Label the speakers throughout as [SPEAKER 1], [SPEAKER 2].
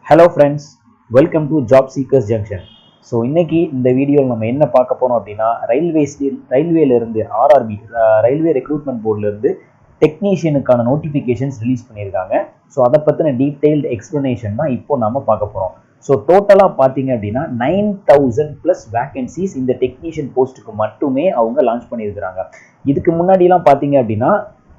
[SPEAKER 1] Hello friends, welcome to Job Seekers Junction. So இன்னைக்கு இந்த வீடியோவில் நம்ம என்ன பார்க்க போறோம் அப்படின்னா ரயில்வேலேருந்து ஆர்ஆர்பி ரயில்வே ரெக்ரூட்மெண்ட் போர்ட்லேருந்து டெக்னீஷியனுக்கான நோட்டிஃபிகேஷன்ஸ் ரிலீஸ் பண்ணியிருக்காங்க. ஸோ அதை பற்றின டீட்டெயில்டு எக்ஸ்ப்ளனேஷன் தான் இப்போ நம்ம பார்க்க போகிறோம். ஸோ டோட்டலாக பார்த்தீங்க அப்படின்னா 9,000+ வேகன்சிஸ் இந்த டெக்னீஷியன் போஸ்ட்டுக்கு மட்டுமே அவங்க லான்ச் பண்ணியிருக்கிறாங்க. இதுக்கு முன்னாடிலாம் பார்த்தீங்க அப்படின்னா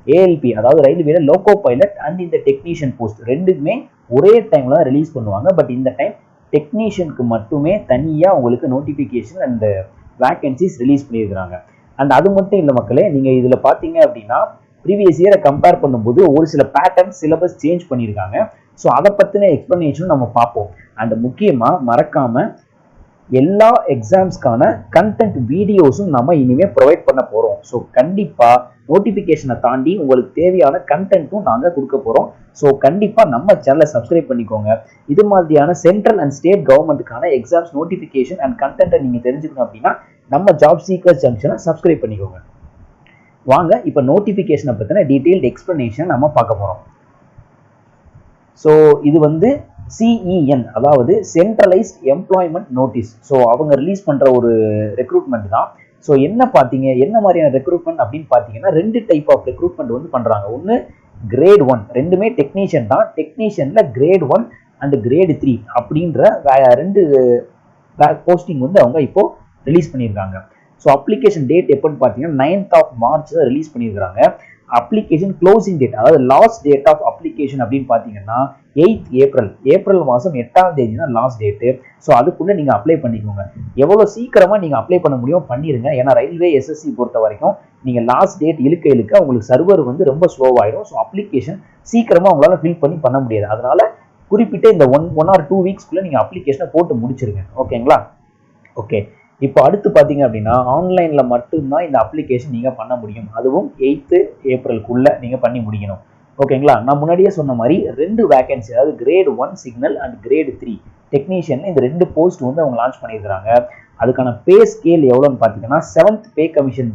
[SPEAKER 1] ஏஎல்பி அதாவது ரயில்வேல லோகோ பைலட் அண்ட் இந்த டெக்னீஷியன் போஸ்ட் ரெண்டுமே ஒரே டைம்ல தான் ரிலீஸ் பண்ணுவாங்க. பட் இந்த டைம் டெக்னீஷியனுக்கு மட்டுமே தனியாக உங்களுக்கு நோட்டிஃபிகேஷன் அண்ட் வேகன்சிஸ் ரிலீஸ் பண்ணியிருக்கிறாங்க. அண்ட் அது மட்டும் இல்லை மக்களே, நீங்கள் இதில் பார்த்தீங்க அப்படின்னா ப்ரீவியஸ் இயரை கம்பேர் பண்ணும்போது ஒரு சில பேட்டர்ன் சிலபஸ் சேஞ்ச் பண்ணியிருக்காங்க. ஸோ அதை பற்றின எக்ஸ்ப்ளனேஷனும் நம்ம பார்ப்போம். அண்ட் முக்கியமாக மறக்காமல் எல்லா எக்ஸாம்ஸ்க்கான கண்டென்ட் வீடியோஸும் நம்ம இனிமேல் ப்ரொவைட் பண்ண போகிறோம். ஸோ கண்டிப்பாக நோட்டிஃபிகேஷனை தாண்டி உங்களுக்கு தேவையான கண்டென்ட்டும் நாங்கள் கொடுக்க போகிறோம். ஸோ கண்டிப்பாக நம்ம சேனலை சப்ஸ்கிரைப் பண்ணிக்கோங்க. இது மாதிரியான சென்ட்ரல் அண்ட் ஸ்டேட் கவர்மெண்ட்டுக்கான எக்ஸாம்ஸ் நோட்டிஃபிகேஷன் அண்ட் கண்டென்ட்டை நீங்கள் தெரிஞ்சுக்கணும் அப்படின்னா நம்ம ஜாப் சீக்கர்ஸ் ஜங்ஷனை சப்ஸ்கிரைப் பண்ணிக்கோங்க. வாங்க இப்போ நோட்டிஃபிகேஷனை பற்றின டீட்டெயில்டு எக்ஸ்ப்ளனேஷன் நம்ம பார்க்க போகிறோம். ஸோ இது வந்து CEN அதாவது சென்ட்ரலைஸ்ட் எம்ப்ளாய்மெண்ட் நோட்டீஸ். ஸோ அவங்க ரிலீஸ் பண்ணுற ஒரு ரெக்ரூட்மெண்ட் தான். ஸோ என்ன மாதிரியான ரெக்ரூட்மெண்ட் அப்படின்னு பார்த்தீங்கன்னா 2 டைப் ஆஃப் ரெக்ரூட்மெண்ட் வந்து பண்ணுறாங்க. ஒன்று கிரேட் 1, ரெண்டுமே டெக்னீஷியன் தான். டெக்னீஷியனில் கிரேட் 1 அண்ட் கிரேட் 3 அப்படின்ற 2 போஸ்டிங் வந்து அவங்க இப்போ ரிலீஸ் பண்ணியிருக்காங்க. ஸோ அப்ளிகேஷன் டேட் எப்போன்னு பார்த்தீங்கன்னா 9th March ரிலீஸ் பண்ணியிருக்காங்க. அப்ளிகேஷன் க்ளோசிங் டேட் அதாவது லாஸ்ட் டேட் ஆஃப் அப்ளிகேஷன் அப்படின்னு பார்த்தீங்கன்னா 8th ஏப்ரல் மாதம் 8ஆம் தேதி தான் லாஸ்ட் டேட்டு. ஸோ அதுக்குள்ளே நீங்கள் அப்ளை பண்ணிக்கோங்க. எவ்வளோ சீக்கிரமாக நீங்கள் அப்ளை பண்ண முடியும் பண்ணிடுங்க. ஏன்னா ரயில்வே SSC பொறுத்த வரைக்கும் நீங்கள் லாஸ்ட் டேட் இழுக்க உங்களுக்கு சர்வர் வந்து ரொம்ப ஸ்லோவாயிடும். ஸோ அப்ளிகேஷன் சீக்கிரமாக உங்களால் ஃபில் பண்ண முடியாது. அதனால குறிப்பிட்ட இந்த 1 or 2 வீக்ஸ்க்குள்ளே நீங்கள் அப்ளிகேஷனை போட்டு முடிச்சிருங்க. ஓகேங்களா? ஓகே, இப்போ அடுத்து பார்த்தீங்க அப்படின்னா ஆன்லைனில் மட்டும்தான் இந்த அப்ளிகேஷன் நீங்கள் பண்ண முடியும். அதுவும் 8th ஏப்ரலுக்குள்ளே நீங்கள் பண்ணி முடிக்கணும். ஓகேங்களா? நான் முன்னாடியே சொன்ன மாதிரி 2 வேகன்சி அதாவது grade 1 signal and grade 3 technician இந்த 2 போஸ்ட் வந்து அவங்க லான்ச் பண்ணியிருக்கிறாங்க. அதுக்கான பே ஸ்கேல் எவ்வளோன்னு பார்த்தீங்கன்னா 7th பே கமிஷன்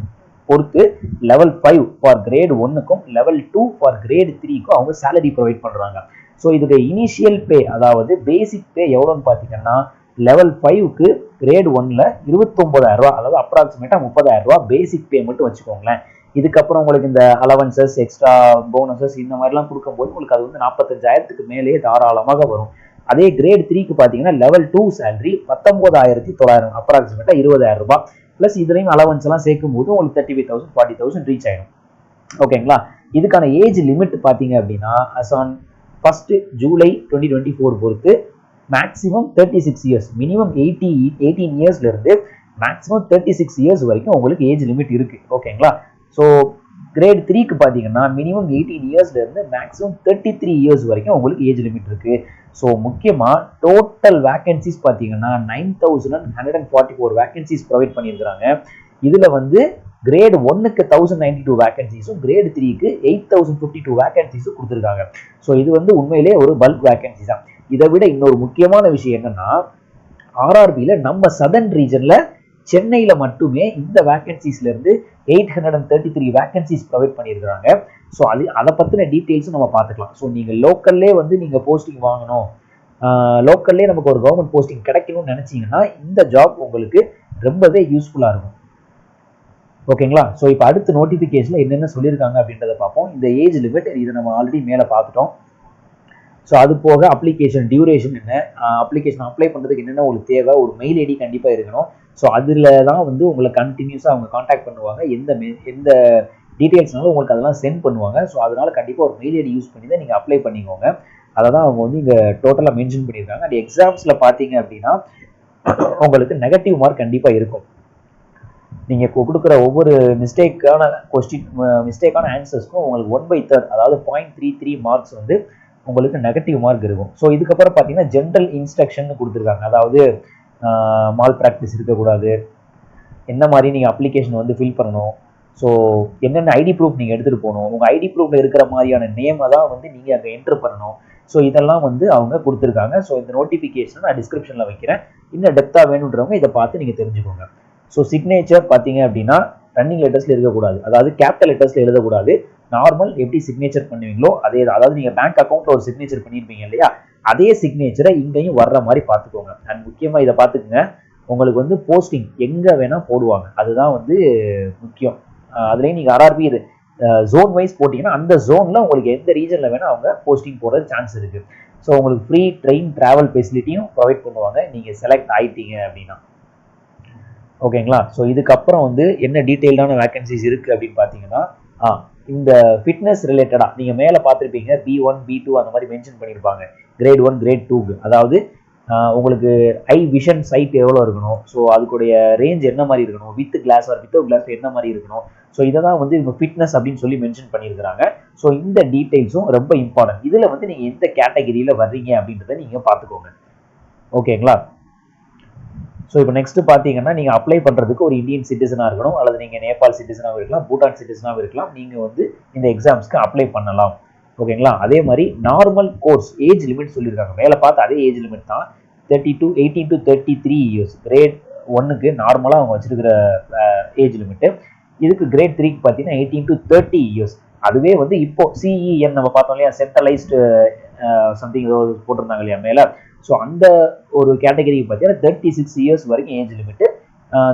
[SPEAKER 1] பொறுத்து லெவல் 5 ஃபார் கிரேட் 1க்கும் லெவல் 2 ஃபார் கிரேட் 3க்கும் அவங்க சேலரி ப்ரொவைட் பண்ணுறாங்க. ஸோ இதோட இனிஷியல் பே அதாவது பேசிக் பே எவ்வளோன்னு பார்த்தீங்கன்னா லெவல் 5க்கு கிரேட் 1ல 29,000 ரூபா அதாவது அப்ராக்சிமேட்டாக 30,000 ரூபா பேசிக் பே மட்டும் வச்சுக்கோங்களேன். இதுக்கப்புறம் உங்களுக்கு இந்த அலவன்சஸ் எக்ஸ்ட்ரா போனஸஸ் இந்த மாதிரிலாம் கொடுக்கும்போது உங்களுக்கு அது வந்து 45,000க்கு மேலேயே தாராளமாக வரும். அதே கிரேட் 3க்கு பார்த்தீங்கன்னா லெவல் 2 சேலரி 19,900 அப்ராக்சிமேட்டாக 20,000 ரூபாய் ப்ளஸ் இதுலையும் அலவன்ஸ் எல்லாம் சேர்க்கும் போது உங்களுக்கு 35,000 40,000 ரீச் ஆயிடும். ஓகேங்களா? இதுக்கான ஏஜ் லிமிட் பார்த்தீங்க அப்படின்னா அஸ் ஆன் 1st July 2024 பொறுத்து மேக்ஸிமம் 36 இயர்ஸ், மினிமம் 18 இயர்ஸ்ல இருந்து மேக்ஸிமம் 36 இயர்ஸ் வரைக்கும் உங்களுக்கு ஏஜ் லிமிட் இருக்கு. ஓகேங்களா? ஸோ கிரேட் 3க்கு பார்த்தீங்கன்னா மினிமம் 18 இயர்ஸ்ல இருந்து மேக்ஸிமம் 33 இயர்ஸ் வரைக்கும் உங்களுக்கு ஏஜ் லிமிட் இருக்கு. ஸோ முக்கியமாக டோட்டல் வேகன்சிஸ் பார்த்தீங்கன்னா 9,144 வேகன்சிஸ் ப்ரொவைட் பண்ணியிருக்கிறாங்க. இதில் வந்து கிரேட் 1க்கு 1,092 வேகன்சிஸும் கிரேட் 3க்கு 8,052 வேகன்சிஸும் கொடுத்துருக்காங்க. ஸோ இது வந்து உண்மையிலே ஒரு பல்க் வேகன்சி தான். இதை விட இன்னொரு முக்கியமான விஷயம் என்னன்னா ஆர்ஆர்பியில் நம்ம சதர்ன் ரீஜன்ல சென்னையில் மட்டுமே இந்த வேகன்சிஸ்ல இருந்து 833 வேகன்சிஸ் ப்ரொவைட் பண்ணியிருக்கிறாங்க. ஸோ அதை பற்றின டீட்டெயில்ஸும் நம்ம பார்த்துக்கலாம். ஸோ நீங்கள் லோக்கல்லே வந்து நீங்கள் போஸ்டிங் வாங்கணும், லோக்கல்லே நமக்கு ஒரு கவர்மெண்ட் போஸ்டிங் கிடைக்கணும்னு நினச்சிங்கன்னா இந்த ஜாப் உங்களுக்கு ரொம்பவே யூஸ்ஃபுல்லாக இருக்கும். ஓகேங்களா? ஸோ இப்போ அடுத்த நோட்டிஃபிகேஷனில் என்னென்ன சொல்லியிருக்காங்க அப்படின்றத பார்ப்போம். இந்த ஏஜ் லிமிட் இதை நம்ம ஆல்ரெடி மேலே பார்த்துட்டோம். ஸோ அது போக அப்ளிகேஷன் டியூரேஷன் என்ன, அப்ளிகேஷன் அப்ளை பண்ணுறதுக்கு என்னென்ன உங்களுக்கு தேவை, ஒரு மெயில் ஐடி கண்டிப்பாக இருக்கணும். ஸோ அதில் தான் வந்து உங்களை கண்டினியூஸாக அவங்க காண்டாக்ட் பண்ணுவாங்க. எந்த டீட்டெயில்ஸ்னாலும் உங்களுக்கு அதெல்லாம் சென்ட் பண்ணுவாங்க. ஸோ அதனால கண்டிப்பாக ஒரு மெயில் ஐடி யூஸ் பண்ணி தான் நீங்கள் அப்ளை பண்ணிக்கோங்க. அதை தான் அவங்க வந்து இங்கே டோட்டலாக மென்ஷன் பண்ணியிருக்காங்க. அண்ட் எக்ஸாம்ஸில் பார்த்தீங்க அப்படின்னா உங்களுக்கு நெகட்டிவ் மார்க் கண்டிப்பாக இருக்கும். நீங்கள் கொடுக்குற ஒவ்வொரு மிஸ்டேக்கான ஆன்சர்ஸ்க்கும் உங்களுக்கு 1/3 அதாவது 0.33 மார்க்ஸ் வந்து உங்களுக்கு நெகட்டிவ் மார்க் இருக்கும். ஸோ இதுக்கப்புறம் பார்த்தீங்கன்னா ஜென்ரல் இன்ஸ்ட்ரக்ஷன் கொடுத்துருக்காங்க. அதாவது மால் ப்ராக்டிஸ் இருக்கக்கூடாது, என்ன மாதிரி நீங்கள் அப்ளிகேஷன் வந்து ஃபில் பண்ணணும், ஸோ என்னென்ன ஐடி ப்ரூஃப் நீங்கள் எடுத்துகிட்டு போகணும், உங்கள் ஐடி ப்ரூஃபில் இருக்கிற மாதிரியான நேமை தான் வந்து நீங்கள் அங்கே என்ட்ரு பண்ணணும். ஸோ இதெல்லாம் வந்து அவங்க கொடுத்துருக்காங்க. ஸோ இந்த நோட்டிஃபிகேஷன் நான் டிஸ்கிரிப்ஷனில் வைக்கிறேன். இன்னும் டெப்த்தாக வேணுன்றவங்க இதை பார்த்து நீங்கள் தெரிஞ்சுக்கோங்க. ஸோ சிக்னேச்சர் பார்த்தீங்க அப்படின்னா ரன்னிங் லெட்டர்ஸில் இருக்கக்கூடாது, அதாவது கேபிட்டல் லெட்டர்ஸில் எழுதக்கூடாது. நார்மல் எப்படி சிக்னேச்சர் பண்ணுவீங்களோ அதே தான். அதாவது நீங்கள் பேங்க் அக்கௌண்ட்டில் ஒரு சிக்னேச்சர் பண்ணியிருப்பீங்க இல்லையா, அதே சிக்னேச்சரை இங்கேயும் வர்ற மாதிரி பார்த்துக்கோங்க. அண்ட் முக்கியமாக இதை பார்த்துக்குங்க, உங்களுக்கு வந்து போஸ்டிங் எங்கே வேணால் போடுவாங்க, அதுதான் வந்து முக்கியம். அதுலேயும் நீங்கள் ஆர்ஆர்பி இது ஜோன் வைஸ் போட்டிங்கன்னா அந்த ஜோனில் உங்களுக்கு எந்த ரீஜனில் வேணால் அவங்க போஸ்டிங் போடுறது சான்ஸ் இருக்குது. ஸோ உங்களுக்கு ஃப்ரீ ட்ரெயின் ட்ராவல் ஃபெசிலிட்டியும் ப்ரொவைட் பண்ணுவாங்க நீங்கள் செலக்ட் ஆகிட்டீங்க அப்படின்னா. ஓகேங்களா? ஸோ இதுக்கப்புறம் வந்து என்ன டீட்டெயில்டான வேகன்சிஸ் இருக்குது அப்படின்னு பார்த்தீங்கன்னா, இந்த ஃபிட்னஸ் ரிலேட்டடாக நீங்கள் மேலே பார்த்துருப்பீங்க, B1 B2 அந்த மாதிரி மென்ஷன் பண்ணியிருப்பாங்க. கிரேட் 1 கிரேட் 2க்கு. அதாவது உங்களுக்கு ஐ விஷன் சைட் எவ்வளோ இருக்கணும், ஸோ அதுக்குடைய ரேஞ்ச் என்ன மாதிரி இருக்கணும், with glass or without glass என்ன மாதிரி இருக்கணும், ஸோ இதை தான் வந்து இவங்க ஃபிட்னஸ் அப்படின்னு சொல்லி மென்ஷன் பண்ணியிருக்கிறாங்க. ஸோ இந்த டீட்டெயில்ஸும் ரொம்ப இம்பார்ட்டன்ட். இதில் வந்து நீங்கள் எந்த கேட்டகரியில் வர்றீங்க அப்படின்றத நீங்கள் பார்த்துக்கோங்க. ஓகேங்களா? ஸோ இப்போ நெக்ஸ்ட் பார்த்தீங்கன்னா, நீங்கள் அப்ளை பண்ணுறதுக்கு ஒரு இந்தியன் சிட்டிசனாக இருக்கணும், அல்லது நீங்கள் நேபாள் சிட்டிசனாகவும் இருக்கலாம், பூட்டான் சிட்டிசனாகவும் இருக்கலாம். நீங்கள் வந்து இந்த எக்ஸாம்ஸ்க்கு அப்ளை பண்ணலாம். ஓகேங்களா? அதே மாதிரி நார்மல் கோர்ஸ் ஏஜ் லிமிட் சொல்லியிருக்காங்க. மேலே பார்த்து அதே ஏஜ் லிமிட் தான், 18 to 33 இயர்ஸ். கிரேட் 1க்கு நார்மலாக அவங்க வச்சிருக்கிற ஏஜ் லிமிட்டு. இதுக்கு கிரேட் 3க்கு பார்த்தீங்கன்னா 18 to 30 இயர்ஸ். அதுவே வந்து இப்போ சிஇஎன் நம்ம பார்த்தோம் இல்லையா, சென்ட்ரலைஸ்டு சம்திங் ஏதோ போட்டிருந்தாங்க இல்லையா மேலே, ஸோ அந்த ஒரு கேட்டகரிக்கு பார்த்தீங்கன்னா 36 இயர்ஸ் வரைக்கும் ஏஜ் லிமிட்டு.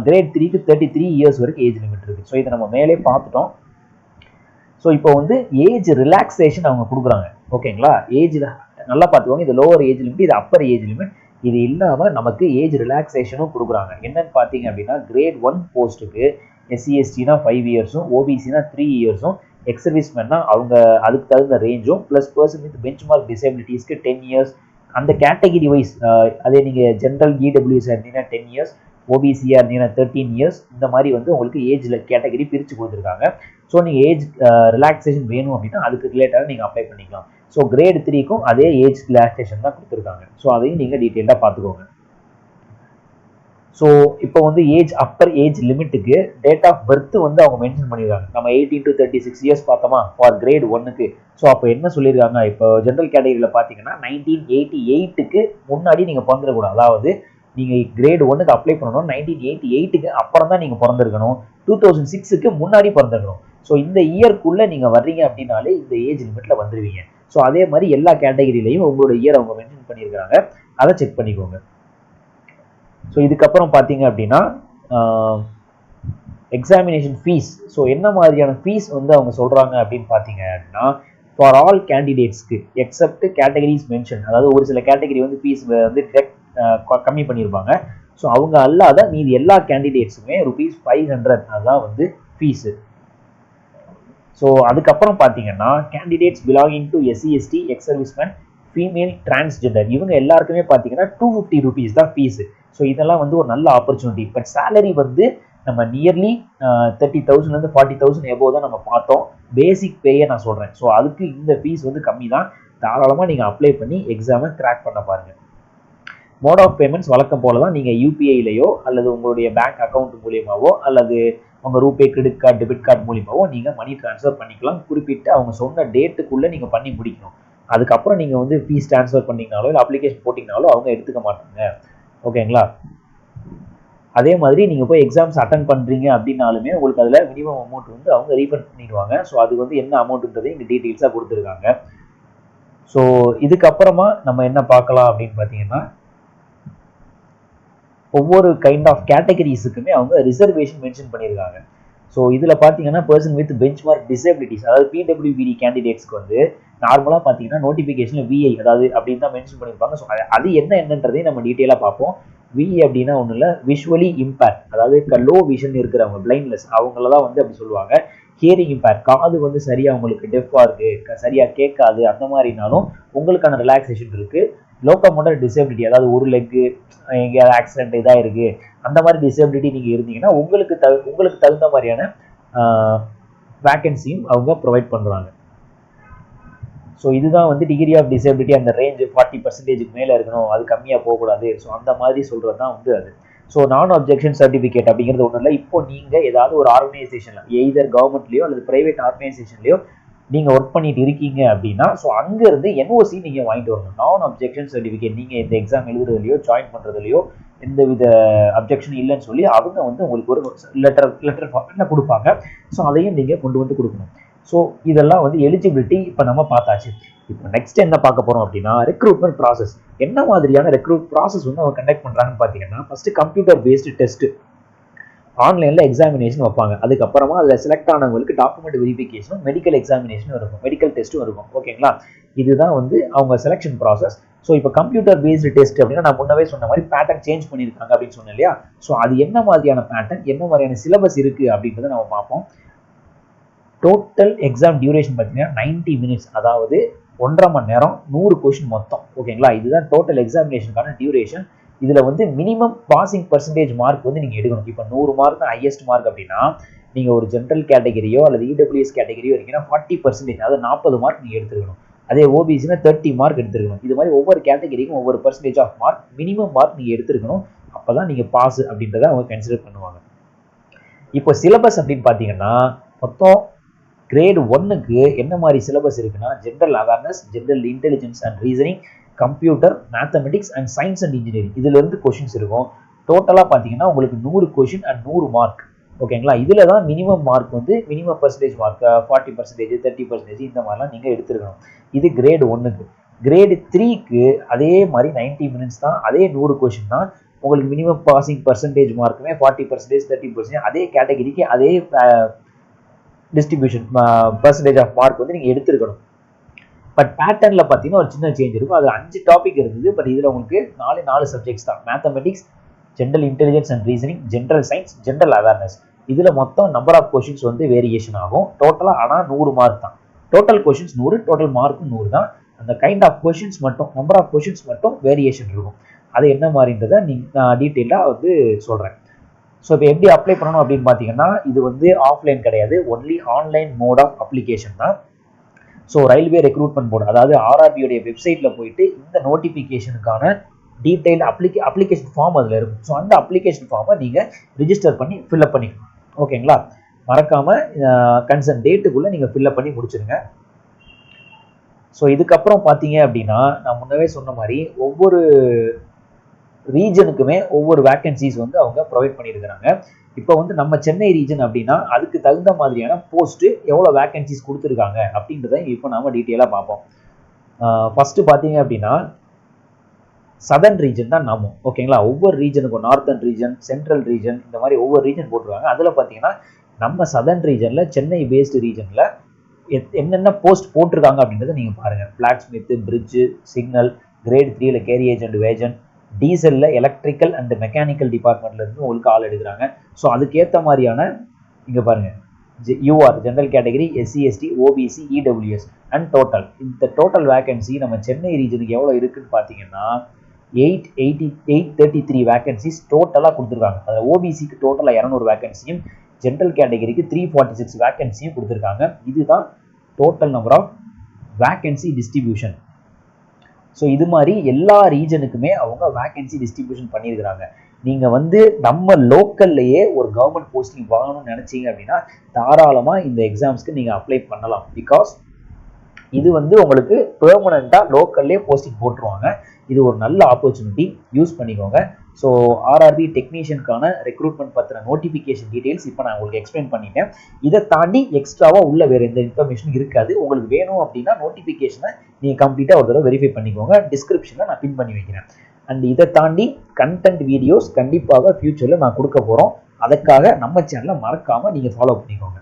[SPEAKER 1] கிரேட் 3க்கு 33 இயர்ஸ் வரைக்கும் ஏஜ் லிமிட் இருக்குது. ஸோ இதை நம்ம மேலே பார்த்துட்டோம். ஸோ இப்போ வந்து ஏஜ் ரிலாக்ஸேஷன் அவங்க கொடுக்குறாங்க. ஓகேங்களா? ஏஜ் நல்லா பார்த்துக்கோங்க, இது லோவர் ஏஜ் லிமிட், இது அப்பர் ஏஜ் லிமிட். இது இல்லாமல் நமக்கு ஏஜ் ரிலாக்ஸேஷனும் கொடுக்குறாங்க. என்னன்னு பார்த்தீங்க அப்படின்னா, கிரேட் 1 போஸ்ட்டுக்கு SC/STனா 5 இயர்ஸும், OBCனா 3 இயர்ஸும், எக்ஸ் சர்வீஸ்மேன்னா அவங்க அதுக்கு தகுந்த ரேஞ்சும், plus person with benchmark டிசபிலிட்டிஸ்க்கு 10 இயர்ஸ். அந்த கேட்டகிரி வைஸ் அதே நீங்கள் ஜென்ரல் இடபிள்யூஎஸ் இருந்தீங்கன்னா 10 இயர்ஸ், ஓபிசியாக இருந்தீங்கன்னா 13 இயர்ஸ். இந்த மாதிரி வந்து உங்களுக்கு ஏஜில் கேட்டகரி பிரித்து கொடுத்துருக்காங்க. ஸோ நீங்கள் ஏஜ் ரிலாக்ஸேஷன் வேணும் அப்படின்னா அதுக்கு ரிலேட்டடாக நீங்கள் அப்ளை பண்ணிக்கலாம். ஸோ கிரேட் 3க்கும் அதே ஏஜ் ரிலாக்ஸேஷன் தான் கொடுத்துருக்காங்க. ஸோ அதையும் நீங்கள் டீட்டெயிலாக பார்த்துக்கோங்க. ஸோ இப்போ வந்து அப்பர் ஏஜ் லிமிட்டுக்கு டேட் ஆஃப் பர்த் வந்து அவங்க மென்ஷன் பண்ணியிருக்காங்க. நம்ம 18 to 36 இயர்ஸ் பார்த்தோமா ஃபார் கிரேட் 1க்கு. ஸோ அப்போ என்ன சொல்லியிருக்காங்க, இப்போ ஜென்ரல் கேட்டகரியில் பார்த்தீங்கன்னா 1988க்கு முன்னாடி நீங்கள் பிறந்துடக்கூடாது. அதாவது நீங்கள் கிரேட் 1க்கு அப்ளை பண்ணணும், 1988க்கு அப்புறம் தான் நீங்கள் பிறந்திருக்கணும், 2006க்கு முன்னாடி பிறந்திருக்கணும். ஸோ இந்த இயர்க்குள்ளே நீங்கள் வர்றீங்க அப்படின்னாலே இந்த ஏஜ் லிமிட்டில் வந்துடுவீங்க. ஸோ அதே மாதிரி எல்லா கேட்டகரியிலையும் உங்களோட இயர் அவங்க மென்ஷன் பண்ணியிருக்கிறாங்க, அதை செக் பண்ணிக்கோங்க. ஸோ இதுக்கப்புறம் பார்த்தீங்க அப்படின்னா எக்ஸாமினேஷன் ஃபீஸ். ஸோ என்ன மாதிரியான ஃபீஸ் வந்து அவங்க சொல்கிறாங்க அப்படின்னு பார்த்தீங்க அப்படின்னா, ஃபார் ஆல் கேண்டிடேட்ஸ்க்கு எக்ஸப்ட் கேட்டகரிஸ் மென்ஷன், அதாவது ஒரு சில கேட்டகரி வந்து ஃபீஸ் வந்து கம்மி பண்ணியிருப்பாங்க. ஸோ அவங்க அல்லாத மீது எல்லா கேண்டிடேட்ஸுமே ₹500 அதுதான் வந்து ஃபீஸு. ஸோ அதுக்கப்புறம் பார்த்தீங்கன்னா candidates belonging to SC/ST, X serviceman, female, transgender இவங்க எல்லாருக்குமே பார்த்தீங்கன்னா ₹250 தான் ஃபீஸு. ஸோ இதெல்லாம் வந்து ஒரு நல்ல ஆப்பர்ச்சுனிட்டி. பட் சேலரி வந்து நம்ம நியர்லி 30,000 40,000 எபோவ் தான் நம்ம பார்த்தோம். பேசிக் பேயை நான் சொல்கிறேன். ஸோ அதுக்கு இந்த ஃபீஸ் வந்து கம்மி தான். தாராளமாக நீங்கள் அப்ளை பண்ணி எக்ஸாமை கிராக் பண்ண பாருங்கள். மோட் ஆஃப் பேமெண்ட்ஸ் வழக்கம் போல தான். நீங்கள் UPIலையோ அல்லது உங்களுடைய பேங்க் அக்கௌண்ட் மூலியமாவோ அல்லது உங்கள் RuPay credit card debit card மூலியமாவோ நீங்கள் மணி ட்ரான்ஸ்ஃபர் பண்ணிக்கலாம். குறிப்பிட்டு அவங்க சொன்ன டேட்டுக்குள்ளே நீங்கள் பண்ணி முடிக்கணும். அதுக்கப்புறம் நீங்கள் வந்து ஃபீஸ் ட்ரான்ஸ்ஃபர் பண்ணிங்கனாலோ இல்லை அப்ளிகேஷன் போட்டிங்கனாலோ அவங்க எடுத்துக்க மாட்டாங்க. ஓகேங்களா? அதே மாதிரி நீங்கள் போய் எக்ஸாம்ஸ் அட்டன் பண்ணுறீங்க அப்படின்னாலுமே உங்களுக்கு அதில் மினிமம் அமௌண்ட் வந்து அவங்க ரீஃபண்ட் பண்ணிடுவாங்க. ஸோ அது வந்து என்ன அமௌண்ட்டுன்றதை இங்கே டீட்டெயில்ஸாக கொடுத்துருக்காங்க. ஸோ இதுக்கப்புறமா நம்ம என்ன பார்க்கலாம் அப்படின்னு பார்த்தீங்கன்னா, ஒவ்வொரு கைண்ட் ஆஃப் கேட்டகரிஸுக்குமே அவங்க ரிசர்வேஷன் மென்ஷன் பண்ணியிருக்காங்க. ஸோ இதில் பார்த்தீங்கன்னா person with bench mark disabilities, அதாவது PWBD கேண்டிடேட்ஸ்க்கு வந்து நார்மலாக பார்த்தீங்கன்னா நோட்டிஃபிகேஷனில் VI அதாவது அப்படின்னு தான் மென்ஷன் பண்ணியிருப்பாங்க. ஸோ அது என்னன்றதையும் நம்ம டீட்டெயிலாக பார்ப்போம். VI அப்படின்னா ஒன்றும் இல்லை, விஷுவலி இம்பேக்ட், அதாவது லோ விஷன் இருக்கிறவங்க, பிளைண்ட்லெஸ் அவங்கள தான் வந்து அப்படி சொல்லுவாங்க. ஹியரிங் இம்பேக்ட், காது வந்து சரியாக உங்களுக்கு டெஃபாக இருக்குது, சரியாக கேட்காது, அந்த மாதிரினாலும் உங்களுக்கான ரிலாக்ஸேஷன் இருக்குது. லோக்கோமோட்டர் டிசபிலிட்டி, அதாவது ஒரு லெக்கு எங்கேயாவது ஆக்சிடென்ட் இதாக இருக்குது அந்த மாதிரி டிசபிலிட்டி நீங்கள் இருந்தீங்கன்னா உங்களுக்கு தகுந்த மாதிரியான வேக்கன்சியும் அவங்க ப்ரொவைட் பண்ணுறாங்க. ஸோ இதுதான் வந்து டிகிரி ஆஃப் டிசபிலிட்டி, அந்த ரேஞ்சு 40% மேலே இருக்கணும், அது கம்மியாக போகக்கூடாது. ஸோ அந்த மாதிரி சொல்கிறது தான் வந்து அது. ஸோ நான் அப்ஜெக்ஷன் சர்டிஃபிகேட் அப்படிங்கிறது ஒன்றும் இல்லை. இப்போ நீங்கள் ஏதாவது ஒரு ஆர்கனைசேஷனில் எய்தர் கவர்மெண்ட்லேயோ அல்லது ப்ரைவேட் ஆர்கனைசேஷன்லையோ நீங்கள் ஒர்க் பண்ணிட்டு இருக்கீங்க அப்படின்னா, ஸோ அங்கேருந்து NOC நீங்கள் வாங்கிட்டு வரணும். நான் அப்ஜெக்ஷன் சர்டிஃபிகேட் நீங்கள் இந்த எக்ஸாம் எழுதுறதுலையோ ஜாயின் பண்ணுறதுலையோ எந்தவித அப்ஜெக்ஷன் இல்லைன்னு சொல்லி அவங்க வந்து உங்களுக்கு ஒரு லெட்டர் ஃபார்மேட்டில் கொடுப்பாங்க. ஸோ அதையும் நீங்கள் கொண்டு வந்து கொடுக்கணும். ஸோ இதெல்லாம் வந்து எலிஜிபிலிட்டி இப்போ நம்ம பார்த்தாச்சு. இப்போ நெக்ஸ்ட் என்ன பார்க்க போகிறோம் அப்படின்னா ரெக்ரூட்மெண்ட் ப்ராசஸ். என்ன மாதிரியான ரெக்ரூட் ப்ராசஸ் வந்து அவங்க கண்டக்ட் பண்ணுறாங்கன்னு பார்த்தீங்கன்னா, ஃபஸ்ட்டு கம்ப்யூட்டர் பேஸ்டு டெஸ்ட், ஆன்லைனில் எக்ஸாமினேஷன் வைப்பாங்க. அதுக்கப்புறமா அதில் செலக்ட் ஆனவங்களுக்கு டாக்குமெண்ட் வெரிஃபிகேஷனும் மெடிக்கல் எக்ஸாமினேஷனும் இருக்கும், மெடிக்கல் டெஸ்ட்டும் இருக்கும். ஓகேங்களா, இதுதான் வந்து அவங்க செலெக்ஷன் ப்ராசஸ். ஸோ இப்போ கம்ப்யூட்டர் பேஸ்டு டெஸ்ட் அப்படின்னா நான் முன்னவே சொன்ன மாதிரி பேட்டர்ன் சேஞ்ச் பண்ணியிருக்காங்க அப்படின்னு சொன்னேன் இல்லையா. ஸோ அது என்ன மாதிரியான பேட்டர்ன், என்ன மாதிரியான சிலபஸ் இருக்குது அப்படின்றத நம்ம பார்ப்போம். டோட்டல் எக்ஸாம் டியூரேஷன் பார்த்தீங்கன்னா 90 மினிட்ஸ், அதாவது 1.5 மணி நேரம், 100 கொஷின் மொத்தம். ஓகேங்களா, இதுதான் டோட்டல் எக்ஸாமினேஷனுக்கான டியூரேஷன். இதில் வந்து மினிமம் பாசிங் பர்சன்டேஜ் மார்க் வந்து நீங்கள் எடுக்கணும். இப்போ 100 மார்க் தான் ஹையஸ்ட் மார்க் அப்படின்னா, நீங்கள் ஒரு ஜென்ரல் கேட்டகரியோ அல்லது இடபிள்யூஎஸ் கேட்டகரியோ இருக்கீங்கன்னா 40%, அதாவது 40 மார்க் நீங்கள் எடுத்துக்கணும். அதே ஓபிசினா 30 மார்க் எடுத்துருக்கணும். இது மாதிரி ஒவ்வொரு கேட்டகரிக்கும் ஒவ்வொரு percentage of mark, minimum mark நீங்கள் எடுத்துருக்கணும். அப்போ தான் நீங்கள் பாஸ் அப்படின்றத அவங்க கன்சிடர் பண்ணுவாங்க. இப்போ சிலபஸ் அப்படின்னு பார்த்தீங்கன்னா மொத்தம் கிரேட் 1க்கு என்ன மாதிரி சிலபஸ் இருக்குன்னா, general awareness, general intelligence and reasoning, computer, mathematics and science and engineering, இதுலேருந்து கொஷின்ஸ் இருக்கும். டோட்டலாக பார்த்தீங்கன்னா உங்களுக்கு 100 கொஷின் அண்ட் 100 மார்க். ஓகேங்களா, இதில் தான் மினிமம் மார்க் வந்து மினிமம் பர்சன்டேஜ் மார்க் 40%, 30% இந்த மாதிரிலாம் நீங்கள் எடுத்துருக்கணும். இது கிரேட் 1க்கு. கிரேடு 3க்கு அதே மாதிரி 90 மினிட்ஸ் தான், அதே 100 கொஷின் தான். உங்களுக்கு மினிமம் பாசிங் பர்சன்டேஜ் மார்க்குமே 40%, 30%, அதே கேட்டகரிக்கு அதே டிஸ்ட்ரிபியூஷன் பர்சன்டேஜ் ஆஃப் மார்க் வந்து நீங்கள் எடுத்துருக்கணும். பட் பேட்டர்னில் பார்த்தீங்கன்னா ஒரு சின்ன சேஞ்ச் இருக்கும். அதில் 5 டாபிக் இருந்தது. பட் இதில் உங்களுக்கு 4 சப்ஜெக்ட்ஸ் தான். Mathematics, general intelligence and reasoning, general science, general awareness. இதில் மொத்தம் நம்பர் ஆஃப் கொஷின்ஸ் வந்து வேரியேஷன் ஆகும். டோட்டலாக ஆனால் 100 மார்க் தான். டோட்டல் கொஷின்ஸ் 100, டோட்டல் மார்க்கும் 100 தான். அந்த கைண்ட் ஆஃப் கொஷின்ஸ் மட்டும், நம்பர் ஆஃப் கொஷின்ஸ் மட்டும் வேரியேஷன் இருக்கும். அது என்ன மாதிரின்றதை நான் டீட்டெயிலாக வந்து சொல்கிறேன். ஸோ இப்போ எப்படி அப்ளை பண்ணணும் அப்படின்னு பார்த்தீங்கன்னா, இது வந்து ஆஃப்லைன் கிடையாது, only online mode of application தான். ஸோ ரயில்வே ரெக்ரூட்மெண்ட் போர்டு, அதாவது ஆர்ஆர்பியோடைய வெப்சைட்டில் போயிட்டு இந்த நோட்டிஃபிகேஷனுக்கான டீட்டெயில் அப்ளிகேஷன் ஃபார்ம் அதில் இருக்கும். ஸோ அந்த அப்ளிகேஷன் ஃபார்மை நீங்கள் ரிஜிஸ்டர் பண்ணி ஃபில்அப் பண்ணிக்கணும். ஓகேங்களா, மறக்காமல் கன்சர்ன் டேட்டுக்குள்ளே நீங்கள் ஃபில்அப் பண்ணி முடிச்சிருங்க. ஸோ இதுக்கப்புறம் பார்த்தீங்க அப்படின்னா, நான் முன்னவே சொன்ன மாதிரி ஒவ்வொரு ரீஜனுக்குமே ஒவ்வொரு வேக்கன்சிஸ் வந்து அவங்க ப்ரொவைட் பண்ணியிருக்கிறாங்க. இப்போ வந்து நம்ம சென்னை ரீஜன் அப்படின்னா அதுக்கு தகுந்த மாதிரியான போஸ்ட்டு எவ்வளோ வேக்கன்சிஸ் கொடுத்துருக்காங்க அப்படின்றத இப்போ நாம டீட்டெயிலாக பார்ப்போம். ஃபஸ்ட்டு பார்த்தீங்க அப்படின்னா சதர்ன் ரீஜன் தான் நாம. ஓகேங்களா, ஒவ்வொரு ரீஜனுக்கும் நார்த்தன் ரீஜன், சென்ட்ரல் ரீஜன், இந்த மாதிரி ஒவ்வொரு ரீஜன் போட்டுருக்காங்க. அதில் பார்த்தீங்கன்னா நம்ம சதர்ன் ரீஜனில், சென்னை பேஸ்டு ரீஜனில் என்னென்ன போஸ்ட் போட்டிருக்காங்க அப்படின்றத நீங்கள் பாருங்கள். Blacksmith, bridge, signal, grade 3ல் கேரியேஜ் அண்ட் வேஜன், டீசலில் எலக்ட்ரிக்கல் அண்ட் மெக்கானிக்கல் டிபார்ட்மெண்ட்லேருந்து உங்களுக்கு ஆள் எடுக்கிறாங்க. ஸோ அதுக்கேற்ற மாதிரியான இங்கே பாருங்கள், UR general category, SC ST, OBC, EWS and total. இந்த டோட்டல் வேக்கன்சி நம்ம சென்னை ரீஜனுக்கு எவ்வளோ இருக்குன்னு பார்த்தீங்கன்னா 833 வேக்கன்சிஸ் டோட்டலாக கொடுத்துருக்காங்க. அதில் ஓபிசிக்கு டோட்டலாக 200 வேக்கன்சியும், ஜென்ரல் கேட்டகரிக்கு 346 வேக்கன்சியும் கொடுத்துருக்காங்க. இதுதான் total number of vacancy distribution. So இது மாதிரி எல்லா ரீஜனுக்குமே அவங்க வேக்கன்சி டிஸ்ட்ரிபியூஷன் பண்ணியிருக்கிறாங்க. நீங்கள் வந்து நம்ம லோக்கல்லையே ஒரு கவர்மெண்ட் போஸ்டிங் வாங்கணும்னு நினச்சிங்க அப்படின்னா தாராளமாக இந்த எக்ஸாம்ஸ்க்கு நீங்கள் அப்ளை பண்ணலாம். பிகாஸ் இது வந்து உங்களுக்கு பெர்மனண்ட்டாக லோக்கல்லே போஸ்டிங் போட்டுருவாங்க. இது ஒரு நல்ல ஆப்பர்ச்சுனிட்டி, யூஸ் பண்ணிக்கோங்க. ஸோ ஆர்ஆர்பி டெக்னீஷியனுக்கான ரெக்ரூட்மெண்ட் பற்றின நோட்டிஃபிகேஷன் டீட்டெயில்ஸ் இப்போ நான் உங்களுக்கு எக்ஸ்பிளைன் பண்ணிட்டேன். இதை தாண்டி எக்ஸ்ட்ராவாக உள்ள வேறு எந்த இன்ஃபர்மேஷன் இருக்காது. உங்களுக்கு வேணும் அப்படின்னா நோட்டிஃபிகேஷனை நீங்கள் கம்ப்ளீட்டாக ஒரு தடவை வெரிஃபை பண்ணிக்கோங்க. டிஸ்கிரிப்ஷனில் நான் பின் பண்ணி வைக்கிறேன். அண்ட் இதை தாண்டி கண்டென்ட் வீடியோஸ் கண்டிப்பாக ஃபியூச்சரில் நான் கொடுக்க போகிறோம். அதுக்காக நம்ம சேனலை மறக்காமல் நீங்கள் ஃபாலோ பண்ணிக்கோங்க.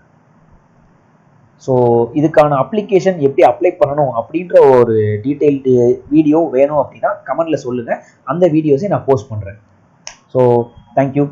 [SPEAKER 1] ஸோ இதுக்கான அப்ளிகேஷன் எப்படி அப்ளை பண்ணணும் அப்படின்ற ஒரு டீட்டெயில்டு வீடியோ வேணும் அப்படின்னா கமெண்ட்டில் சொல்லுங்கள். அந்த வீடியோஸை நான் போஸ்ட் பண்ணுறேன். So thank you.